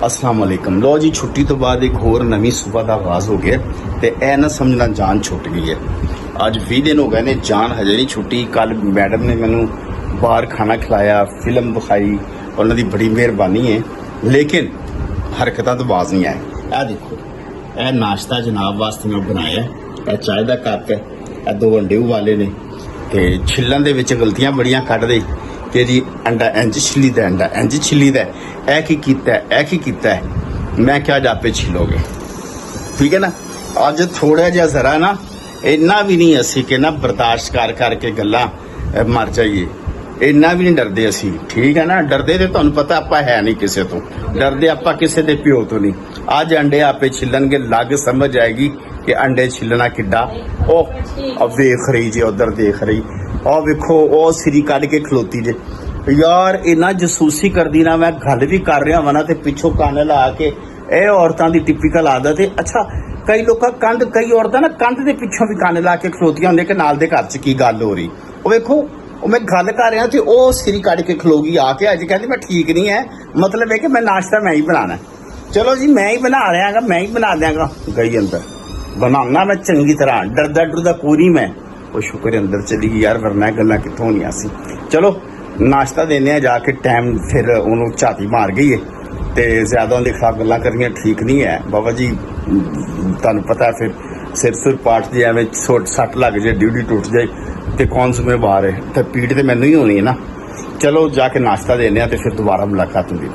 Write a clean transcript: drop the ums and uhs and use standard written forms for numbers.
अस्सलाम वालेकुम। लो जी, छुट्टी तो बाद एक होर नवी सुबह का आगाज हो गया ते ए ना समझना जान छुट गई है। अज 20 दिन हो गए ने, जान हजे नहीं छुट्टी। कल मैडम ने मैनू बाहर खाना खिलाया, फिल्म दिखाई, उन्होंने बड़ी मेहरबानी है, लेकिन हरकत तो बाज नहीं आए। ए देखो, ए नाश्ता जनाब वास्ते मैं बनाया, ए चाय का कप है, ए 2 अंडे उबाले ने ते छिलन दे विच गलतियां बड़ियां कट दे कि जी अंडा इंज छिलीदा, अंडा इंज छिलीदा, ऐ की कीता है, ऐ की कीता है। मैं क्या आज आपे छिलोगे, ठीक है ना। अज थोड़ा जिहा जरा ना इन्ना भी नहीं असी कि ना बर्दाश्त कर करके गल्लां मर जाइए, इन्ना भी नहीं डरदे असी, ठीक है ना। डरदे ते तुहानूं पता आपां है नहीं किसे तो, डरदे आपां किसे दे प्यो तो नहीं। अज अंडे आपे छिलणगे, लग समझ आएगी कि अंडे छिलना किड्डा। ओ वेख रही जी, उधर देख रही, और वेखो ओ सिरी कढ़ के खलोती जे। यार इन्ना जसूसी करदी ना, मैं गल भी कर रहा वा ना ते पिछों कंन ला के, ए औरतां दी टिपिकल आदत है। अच्छा, कई लोग कंध, कई औरतां ना कंध दे पिछों भी कंन ला के खलोतियां होंदियां कि नाल दे घर च की गल हो रही। ओ वेखो, मैं गल कर रहा ते ओ सिरी कढ़ के खलोगी आके, अज कहती मैं ठीक नहीं है, मतलब है कि मैं नाश्ता मैं ही बनाना। चलो जी, मैं ही बना रहा, मैं ही बना देंगा। गई अंदर, बनाना मैं चंगी तरह, डरदा डरदा पूरी मैं। वो शुक्र अंदर चली गई यार, वरना गल्लां कित्थों होनियां सी। चलो नाश्ता देने जाके, टाइम फिर उन्होंने झाती मार गई है ते ज्यादा उनके खिलाफ गल्लां करनियां ठीक नहीं है। बाबा जी तुहानूं पता है, फिर सिर सुर पाट जाए, एवं सट लग जाए, ड्यूटी टुट जाए तो कौन जिम्मेवार है, तो पीड़ तो मैनू ही होनी है ना। चलो जाके नाश्ता देने तो फिर दोबारा मुलाकात होगी।